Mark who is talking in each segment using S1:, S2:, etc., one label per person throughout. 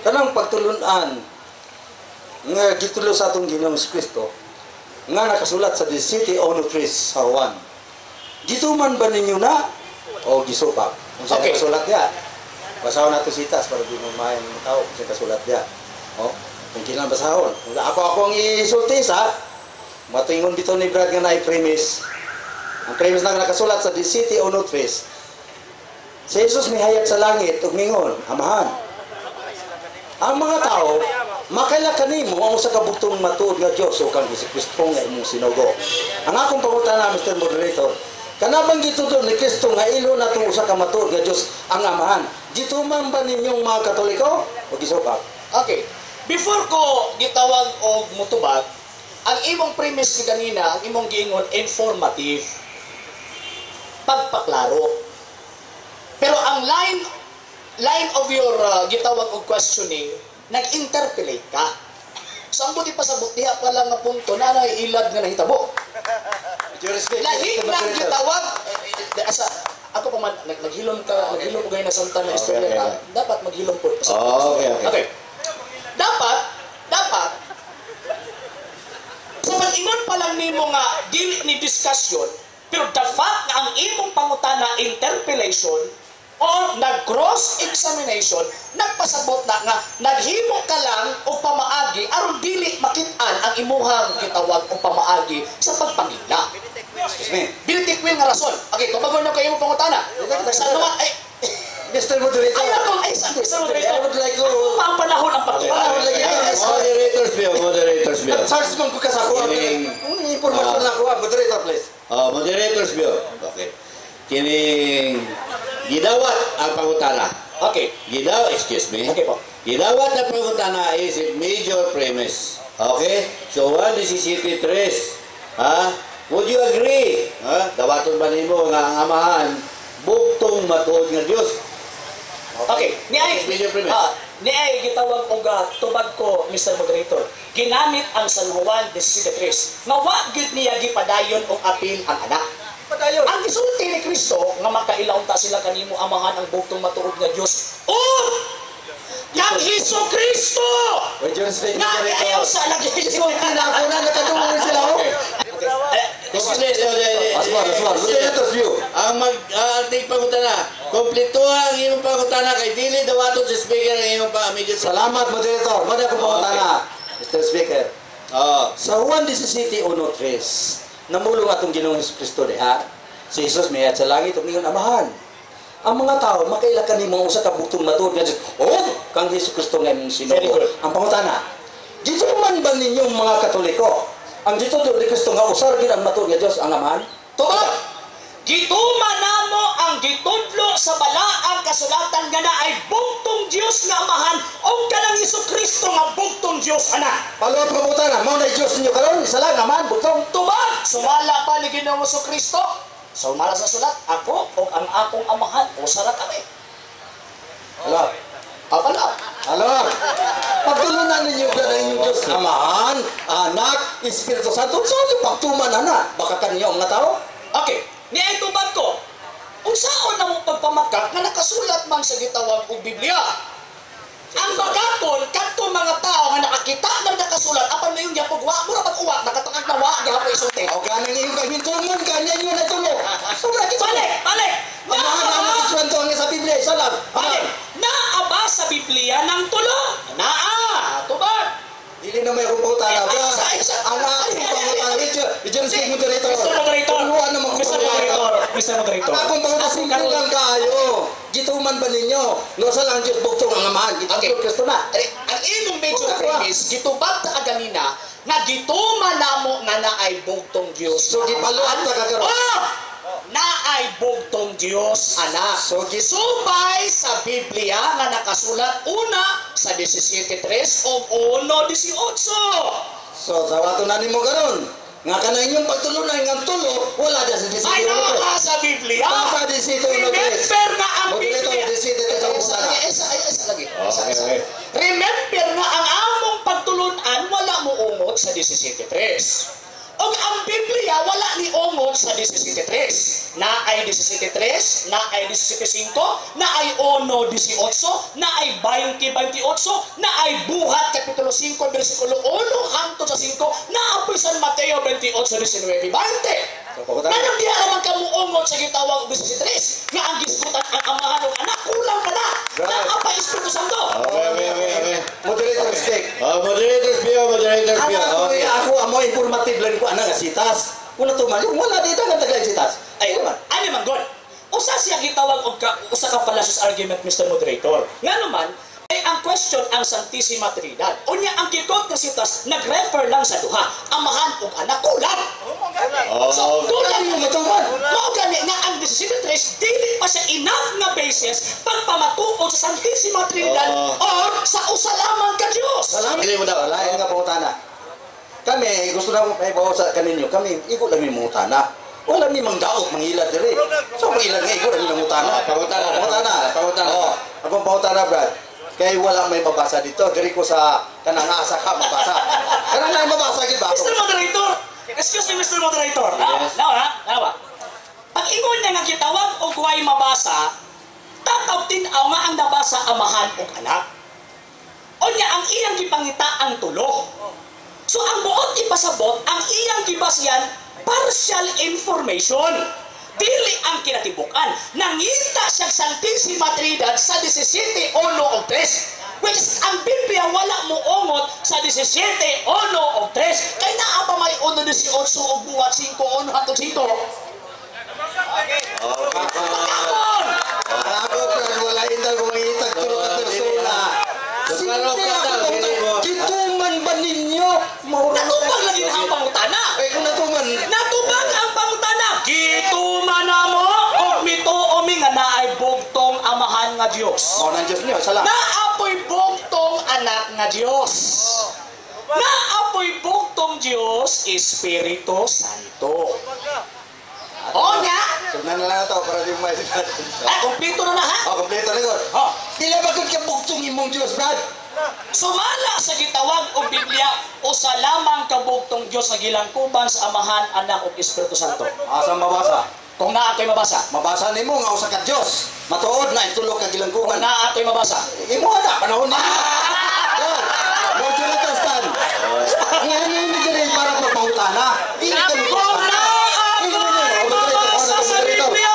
S1: kanang pagtulunan nga gitulo sa atong Ginoong Kristo nga nakasulat sa 17:3 sa 1. Gituman ba ninyo na o gisupak? Kung saan nakasulat diya? Basahon nato sitas para di mo maayang tao kung saan kasulat diya. O, kung kinang basahon. Ako ang isulti sa matingon dito ni Brad nga na premise. Ang premise na nakasulat sa 17:3. Si Jesus may hayag sa langit ug mingon, Amahan. Ang mga tao makaila kanimo ang usa ka butong matuod nga Dios o kang Jesucristo nga imong sinugo. Ang akong pangutana, Mr. Moderator, kanabang gituod ni Kristo nga ilo natong usa ka matuod nga Dios ang Amahan. Gituman ba ninyong mga Katoliko o gisubak?
S2: Okay. Before ko gitawag og mutubag, ang imong premise kanina, ang imong giingon informative. Pagpaklaro. Pero ang line of your gitawag og questioning, nag-interpolate ka. So ang buti pa sa butiha pa lang nga punto na ilad nga nahitabo. Lahing lang gitawag asa ako pa man naghilom ko gay na santa na istorya. Dapat maghilom po. Okay. Dapat sa pag-ingon pa lang nimo nga dili ni discussion, pero the fact nga ang imong pangutana interpellation o nag-cross examination, nagpasabot na nga naghimo ka lang o pamaagi aron dili makit-an ang imuhang gitawag o pamaagi sa pagpangita.
S1: Excuse me.
S2: Binitikwil nga rason. Okay, tumagon na kayo mo pangutana. Sa naman ay
S1: Mr. Moderator.
S2: ay ako ay Mr. Moderator.
S1: I would like to
S2: ang panahon ang pagpanahon lagi.
S3: Moderators view.
S1: charge mo ko kasako. Impormasyon na ko, Moderator please.
S3: Moderators view. Okay. Kining gidawat ang pangutana.
S2: Okay.
S3: Excuse me.
S2: Okay po.
S3: Gidawat ang pangutana is a major premise. Okay? So, 1:17:3. Would you agree? Dawaton ba nimo nga ang Amahan bugtong matuod nga Dios?
S2: Okay.
S3: Major premise.
S2: Ni ay gitawag og tubag ko, Mr. Moderator. Ginamit ang San Juan 17:3. Nga wa gyud niya gipadayon og apil ang anak. Ang gisulti ni Kristo nga makailaw ta sila kanimo Amahan ang bugtong matuod nga Dios. Kang Jesucristo! Nga ayaw sa lagi gisulti na ako na nakadungog sila ho.
S1: Moderator's view.
S3: Ang mag-artig pangutana, kompleto ang iyong pangutana kay dili dawaton sa speaker ang iyong pa-immediate.
S1: Salamat, Moderator. Mada ko pangutana, Mr. Speaker. Sa Juan 17:3, namulong atong Ginoong Jesucristo diha. Si Jesus may sa langit ug mingon, Amahan. Ang mga tao makaila kanimo usa ka bugtong matuod nga Dios. Kang Jesucristo nga imong sinugo. Ang pangutana, dito man ba ninyong mga Katoliko ang gituod ni Kristo nga usar gid ang matuod nga Dios ang Amahan?
S2: Tubag! Gituman namo ang gitudlo sa balaang kasulatan nga na ay bugtong Dios nga Amahan o kanang Jesucristo nga bugtong Dios Anak.
S1: Palawat pangutana, mao na Dios ninyo karon, isa lang Amahan bugtong.
S2: Tubag! Sumala pa ni Ginoong Jesucristo. Sumala sa sulat, ako o ang akong Amahan usara kami.
S1: Hala.
S2: Ala.
S1: Pagtulunan ninyo ka na inyong Diyos, Amahan, Anak, Espiritu Santo, saan yung pagtuman, Anak? Baka kanyo ang mga tao?
S2: Okay, ni ay tubag ko. Unsaon na mo pagpamakak nga nakasulat man sa gitawag og Biblia. Ang bagaton kadto mga tao nga nakakita ng nakasulat apan mayon gyapon wa mura pag-uwat nakatangag na wa gyapon isulti.
S1: O ganang iyong kagintungan, kanya nyo na tulo. Sobra kita.
S2: Balik!
S1: Amahan ang Santo ang sa Biblia, isa lang.
S2: Balik! Naaba sa Biblia ng tulo. Tubag!
S1: Hindi na may kumputa na ba? Ang aking pangutang Diyan si Moderator.
S2: Mr. Moderator.
S1: Tuluan na
S2: Mr. Moderator. Mr. Moderator.
S1: Ang akong pangutang lang kayo. Gituman ba ninyo? No sa lang Diyos bugtong ang Amahan.
S2: Okay.
S1: Kristo na.
S2: Ang inyong major premise, gitubag ta aganina nga gituman namo nga naay bugtong Dios.
S1: So gipaluat na kakaroon.
S2: Naay bugtong Dios Anak.
S1: So
S2: Gisubay sa Biblia nga nakasulat una sa 17:3 o 1:18.
S1: So tawato na nimo karon. Nga kanang inyong pagtulunan ng tulo, wala na sa disito.
S2: Ay naka sa Biblia.
S1: Sa disito
S2: Remember na ang
S1: Moderator,
S2: Biblia.
S1: disito sa usana.
S2: Isa lagi. Remember nga ang among pagtulunan wala mo ungot sa 17:3. O ang Biblia wala ni ungot sa 17:3. na ay 17:3, na ay 17:5, na ay 1:18, na ay 20:28, na ay Buhat Kapitulo 5 versikulo 1 hangtod sa 5, na apoy San Mateo 28:19-20. Ganang di naman kamuungot sa gitawag 17:3 nga ang gisgutan ang amahan ng anak kulang ka na. Na apa Espiritu Santo.
S3: Okay.
S1: Moderator speak.
S3: Moderators view. Okay.
S1: Ako amo informative lang ko ana nga sitas. Wala to mali, wala dito nga taglay sitas.
S2: Ay, ano man god. Usa siya gitawag og usa ka fallacious argument, Mr. Moderator. Nga naman, ay ang question ang Santissima Trinidad. Unya ang gikot nga sitas nag-refer lang sa duha, amahan ug anak kulang. So, kulang yung matuman. Mao gani nga ang 17:3 dili pa siya enough nga basis pagpamatuod sa Santissima Trinidad or sa usa lamang ka Dios.
S3: Dili mo daw.
S1: Lain nga pangutana. Kami gusto na mo paibaw sa kaninyo. Kami igo lang mi mutana. Wala ni mangdaot mangilad diri. So mangilad nga igo lang mi mutana. Pangutana. Oh, akong pangutana brad. Kaya wala may mabasa dito. Diri ko sa kanang asa ka mabasa. Kanang lang mabasa gid ba ako?
S2: Mr. Moderator, excuse me, Mr. Moderator.
S3: Yes.
S2: Nawa. Pag ingon niya nga gitawag og way mabasa, tataw tin-aw nga ang nabasa amahan ug anak. Unya ang iyang gipangita ang tulo. So ang buot ipasabot ang iyang gibasyan partial information. Dili ang kinatibukan. Nangita siya Santissima Trinidad sa 17:1 o 3. Which is, ang Biblia wala mo ongot sa 17:1 o 3. Kaya naa pa may 1:18 o buhat 5 hangtod 5. Pagkakon!
S1: Ako brad wala indal ko mangitag tulo ka persona. Gituman ba ninyo?
S2: Natubag lagi na ang pangutana.
S1: Ay kung natuman.
S2: Natubag ang pangutana. Gituman na mo o mituomi nga naay bugtong amahan nga Dios.
S1: Oh nang Diyos niyo sala.
S2: Naapoy bugtong anak nga Dios. Naapoy bugtong Dios Espiritu Santo. O nga.
S1: Sunan na lang ito para di mo maisipan.
S2: Kompleto na ha?
S1: Oh, kompleto na yun.
S2: Oh.
S1: Sila ba kung kabugtong imong Diyos, Brad?
S2: Sumala sa gitawag o Biblia o sa lamang kabugtong Diyos na gilangkuban sa Amahan, Anak ug Espiritu Santo.
S1: Asa mabasa?
S2: Kung naa ko'y mabasa.
S1: Mabasa nimo nga usa ka Diyos. Matuod na itulog ka
S2: Kung
S1: gilangkuban.
S2: naa ko'y mabasa.
S1: Imo na panahon ni. Lord Jonathan Stan. Ngayon ni dire para mapangutana. Dili ka mo.
S2: Kung naa ko'y mabasa sa Biblia.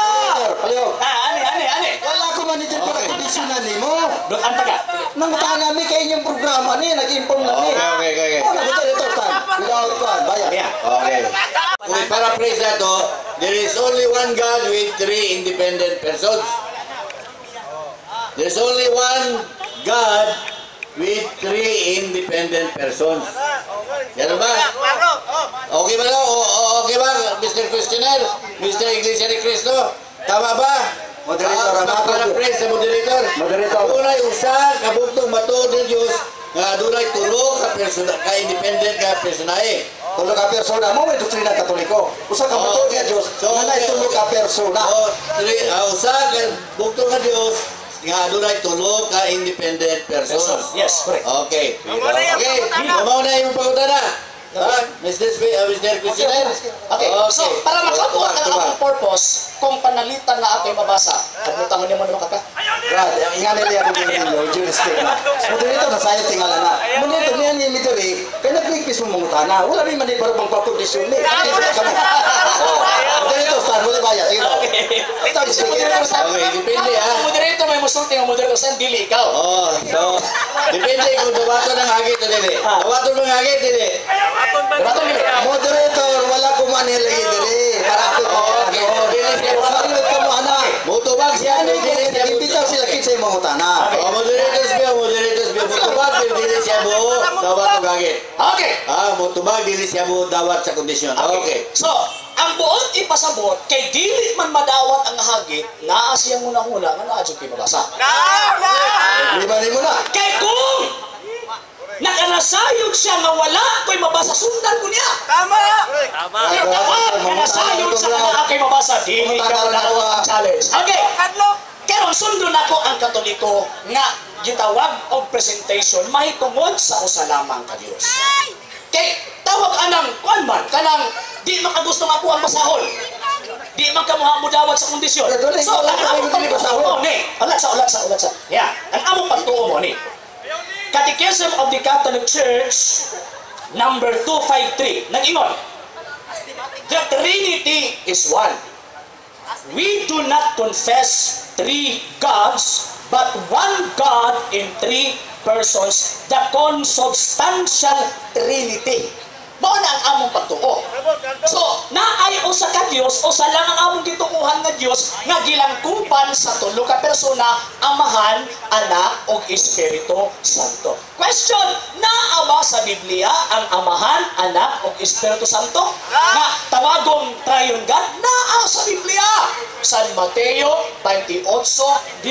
S2: Ani.
S1: Wala ko man dito para kondisyonan nimo.
S2: Dot ang taga.
S1: Nangutana mi kay inyong programa ni nag-inform na ni.
S3: Okay.
S1: Ano ba ito Stan? Without kan, bayan.
S3: Okay. Kung paraphrase na to, there is only one God with three independent persons. There's only one God with three independent persons. Yan ba? Okay ba no? Okay ba, Mr. Questioner? Mr. Iglesia ni Cristo? Tama ba?
S1: Moderator,
S3: paraphrase sa moderator.
S1: Moderator.
S3: Unay usa kabugtong matuod ng Dios nga dunay tulo ka persona ka independent ka personahe.
S1: Tulo ka persona mo may doktrina Katoliko. Usa ka matuod nga Dios. Nga tulo ka persona.
S3: Usa ka bugtong nga Dios nga dunay tulo ka independent persons.
S2: Yes, correct.
S3: Okay. Okay. Mao na yung pangutana. Mr. Questioner.
S2: Okay, so para makabuo ang akong purpose, kung panalitan na ako'y mabasa, kabutangan niyo mo naman kaka.
S1: Brad, ingana niya ako din yung jurisdiction na. Moderator na sayo tingala na. Moderator niya niya mituri, kaya nag-request mo mangutana. Wala rin man ibaro pang pakondisyon ni. Moderator, saan mo ba yan? Sige mo. Ito,
S3: Okay, depende ha.
S2: Ang moderator may musulti, ang moderator saan dili ikaw.
S3: Oh, so depende kung dawato ng hagit o dili. Dawato ng hagit dili.
S2: Dawato dili.
S1: Moderator, wala ko man nilagay diri. Para ako ko.
S3: Okay, dili siya.
S1: Salut ka mo, anak.
S3: Mutubag siya, dili siya.
S1: Imbitaw sila kinsa yung mangutana.
S3: Moderators biya. Mutubag, dili siya buo. Dawat ng hagit.
S2: Okay.
S3: Mutubag, dili siya buo dawat sa kondisyon. Okay.
S2: So, ang buot ipasabot kay dili man madawat ang hagit, naa siyang unang-una nga naa jud kay mabasa.
S1: Lima ni mo na.
S2: Kay kung nakanasayod siya nga wala ko'y mabasa, sundan ko niya. Pero dapat kanasayod sa kana kay mabasa, dili ka na ang challenge. Okay. Karon sundon ako ang Katoliko nga gitawag og presentation mahitungod sa usa lamang ka Dios. Kay tawag anang kuan man kanang di makagusto nga ako ang basahon. Di man ka mudawat sa kondisyon.
S1: Ito na,
S2: So,
S1: ikaw lang
S2: ang among
S1: ang
S2: pagtuo mo ni. Ulat sa. Yeah. Ang among pagtuo mo ni. Catechism of the Catholic Church, number 253. Nag-ingon. The Trinity is one. We do not confess three gods, but one God in three persons, the consubstantial Trinity. Mao na ang among pagtuo. So, naay usa ka Dios, usa lang ang among gitukuhan nga Dios nga gilangkupan sa tulo ka persona, Amahan, Anak ug Espiritu Santo. Question, naa ba sa Biblia ang Amahan, Anak ug Espiritu Santo? Nga tawagong Triune God? Naa sa Biblia. San Mateo 28:19.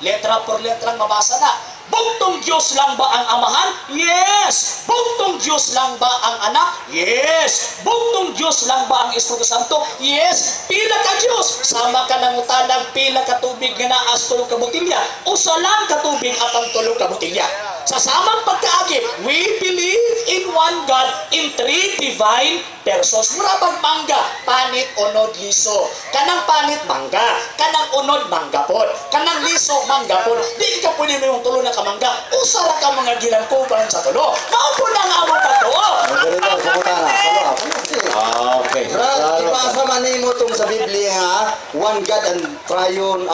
S2: Letra por letra mabasa na. Bugtong Diyos lang ba ang Amahan? Yes! Bugtong Diyos lang ba ang Anak? Yes! Bugtong Diyos lang ba ang Espiritu Santo? Yes! Pila ka Diyos? Sama ka ng utanag, pila ka tubig nga naas tulog ka butilya. Usa lang ka tubig apang tulog ka butilya. Sa samang pagkaagip, we believe in one God in three divine persons. Murabag mangga, panit, unod, liso. Kanang panit, mangga. Kanang unod, mangga po. Kanang liso, mangga po. Di ka pwede mo yung tulo na kamangga. Usara ka mga ginangkupan sa tulo. Maupo na nga mo pagtuo.
S1: Ganito, kumutana.
S3: Okay.
S1: Ibasa man nimo tong sa Biblia nga, one God and triune.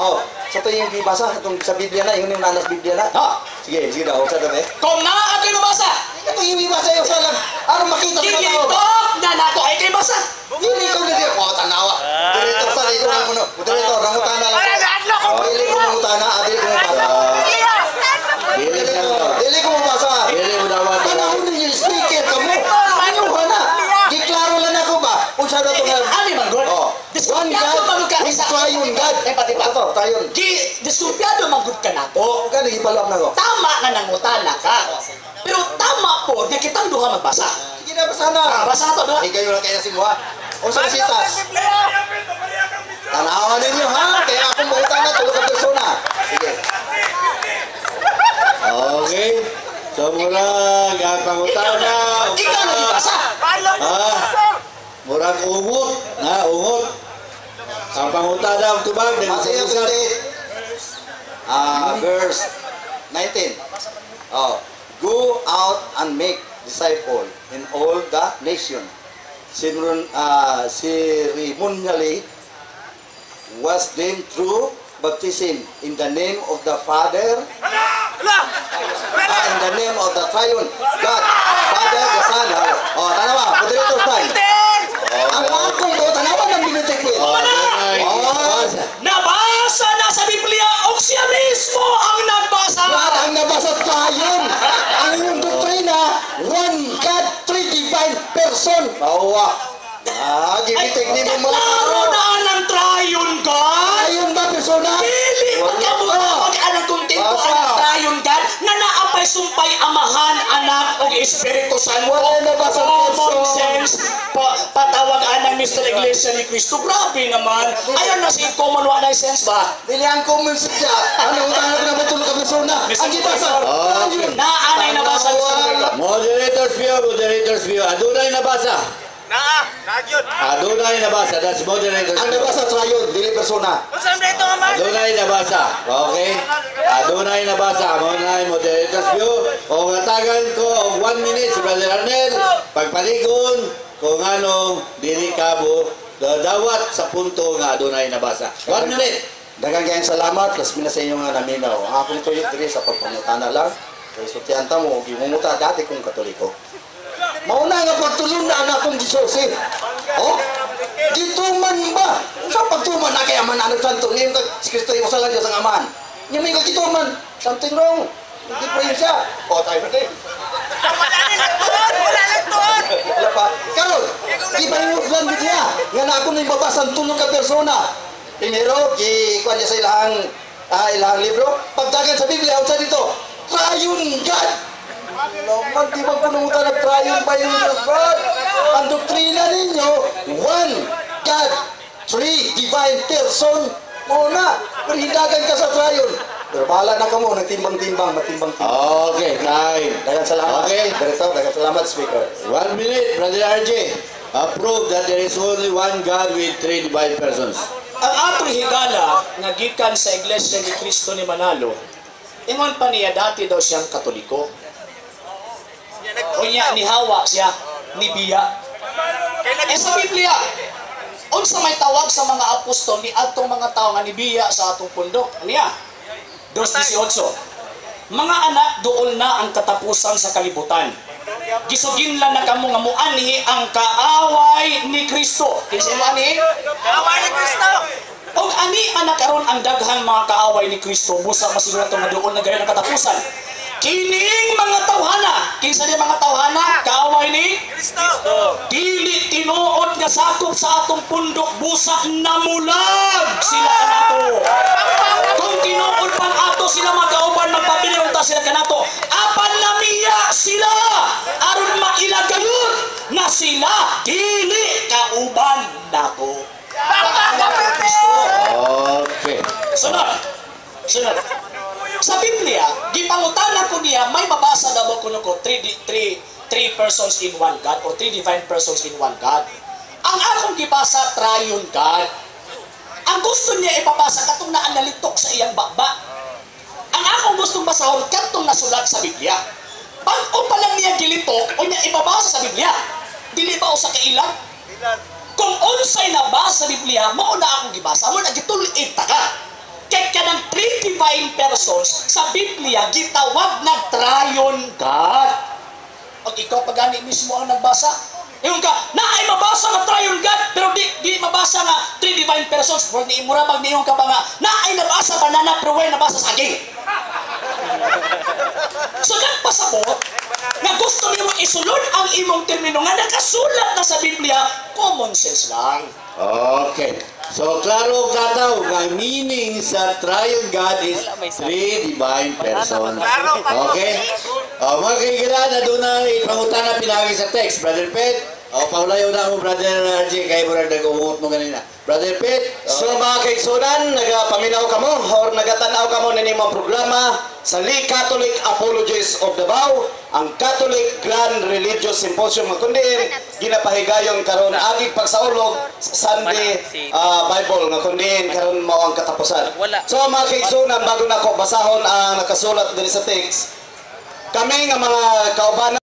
S1: Sa to yung ibasa itong sa Biblia na, yung nanas Biblia na. Sige daw, sa dami.
S2: Kung naa kayo nabasa,
S1: Ito yung ibasa yung salang. Ano makita sa tao?
S2: ginitok na nato ay kayo basa.
S1: Hindi ko na diya. Tanawa. Diretor sa dito lang kuno. Diretor, rangutana lang. Dili ko mangutana, adil ko mabasa.
S3: Bilis lang to.
S1: Dili ko mabasa.
S3: Dili mo daw ito.
S1: Panahon ninyo yung speaker ka mo. Ano ba na? Giklaro lang ako ba? Unsa na ito nga?
S2: Ani man God.
S1: One God is triune God.
S2: Pati pa.
S1: Ito, triune.
S2: Diskumpiyado magud ka nato.
S1: Kaya nagipalap na ko.
S2: Tama nga nangutana ka. Pero tama po na kitang duha magbasa.
S1: Sige na, basa na.
S2: Basa na to duha.
S1: Ay, kayo lang kaya si Mua. O sa sitas. Tanawa ninyo ha. Kaya ako mangutana, tulog ka persona. Sige.
S3: Okay. So murag ang pangutana.
S2: Ikaw na ibasa.
S3: Murag ungot. Ungot. Ang pangutana ang tubag.
S1: Matthew 28. Verse 19. Go out and make disciple in all the nation. Ceremonially was them through baptism in the name of the Father, in the name of the Triune God, Father, the Son. Tanawa, moderator time. Ang akong do, tanawa ng binitikwit.
S2: Nabasa na sa Biblia o siya mismo ang nagbasa.
S1: Lahat ang nabasa Triune. Ang inyong doktrina, one God, three divine person. Bawa. Gibitig ni mo mga
S2: Klaro na ang Triune God.
S1: Triune ba persona?
S2: Pili pagkabuha anang kontento ang Triune God na naapay sumpay Amahan, Anak o Espiritu Santo.
S1: Wala na ba sa
S2: common
S1: person?
S2: sense patawag anang Mr. Iglesia ni Cristo. Grabe naman. Ayan na si common wa na sense ba?
S1: Dili ang common sense siya. Ano utang na matulog ka persona? Ang gibasa. Triune.
S2: Naanay na ba sa Mr.
S3: Moderator's view. Adunay nabasa. Adunay nabasa. That's moderator's
S1: Ang
S3: view.
S1: nabasa Triune, dili persona.
S3: Adunay nabasa. Okay? Adunay nabasa. Adunay moderator's view. O ngatagan ko og 1 minute si Brother Arnel. Pagpaligon kung anong dili kabo dawat sa punto nga adunay nabasa. 1 minute.
S1: Daghang kayong salamat, las sa inyo nga naminaw. Ang akong tuyok diri sa pagpangutana lang. Kay sutiyanta mo, gimunguta dati kong Katoliko. Mauna nga pagtulong na anak kong Gisosi. Gituman ba? Sa pagtuman na kaya man anak santo, ngayon ka, si Kristo yung usalan Diyos ang aman. Ngayon may kagituman, something wrong. Hindi pa yun siya. Tayo na din. Wala pa. Karol, di ba yung uslan niya? Nga na ako na yung babasan tulong ka persona. Primero, ikuha niya sa ilahang libro. Pagdagan sa Biblia, out sa dito, Triune God. Naman, di ba punungutan ng Triune ba yung God? Ang doktrina ninyo, one God, three divine person. Muna, perhidagan ka sa Triune. Pero bahala na ka mo, nagtimbang-timbang, matimbang-timbang.
S3: Okay, time.
S1: Dagan salamat.
S3: Okay.
S1: Direktor, dagan salamat, speaker.
S3: 1 minute, Brother RJ. approve that there is only one God with three divine persons.
S2: Ang atong higala nga gikan sa Iglesia ni Cristo ni Manalo, ingon pa niya dati daw siyang Katoliko. Unya ni Hawa siya, ni Biya. Sa Biblia, unsa may tawag sa mga apostol ni atong mga tao nga ni Biya sa atong pundok? Niya, 2:18. Mga anak, dool na ang katapusan sa kalibutan. Gisuginlan na kamo nga muanhi ang kaaway ni Kristo. Kinsa mo ani? Kaaway ni Kristo. Og ani anak karon ang daghang mga kaaway ni Kristo busa masulat nga doon na gayud ang katapusan. Kining mga tawhana, kinsa di mga tawhana? Kaaway ni Kristo. Dili tinuod nga sakop sa atong pundok busa namulag sila kanato. Kung tinuod pang ato sila magkauban magpabiling ta sila kanato, apan namiya sila aron mailag gayud na sila dili kauban nato.
S3: Okay.
S2: Sunod. Sa Biblia, gipangutan ko niya, may mabasa daw ko three persons in one God or three divine persons in one God. Ang akong gibasa, triune God. Ang gusto niya ipabasa katong naanalitok sa iyang bakba. Ang akong gustong basahon katong nasulat sa Biblia. Pag-o pa lang niya gilitok o niya ipabasa sa Biblia, dili ba o sa kailan? Kung unsay nabasa sa Biblia, mauna akong gibasa, mo na gitulit ka. Kaya ka ng three divine persons sa Biblia, gitawag na triune God. At ikaw pagani mismo ang nagbasa, yung ka, naay mabasa nga triune God, pero di mabasa nga three divine persons. Pero di imura magniyong ka ba nga, naay nabasa banana, pero way nabasa saging. So nagpasabot, na gusto niyo isulod ang imong termino nga nakasulat na sa Biblia, common sense lang.
S3: Okay. So, klaro kataw, ang meaning sa triune God is three divine persons. Okay? Mga kaigilan na doon na ipangutan na pinagi sa text. Brother Pet, paulayo na ako, Brother RJ, kaya mo nag-umungot mo ganina. Brother Pet,
S1: So mga kaigsunan, nagapaminaw kamo or nagatanaw kamo nini mga programa sa Lee Catholic Apologies of Davao, ang Catholic Grand Religious Symposium nga kundi ginapahigayon karon agig pagsaulog sa Sunday Bible nga kundi karon mao ang katapusan. So mga kaigsunan, bago na ko basahon ang nakasulat diri sa text, kami nga mga kaubanan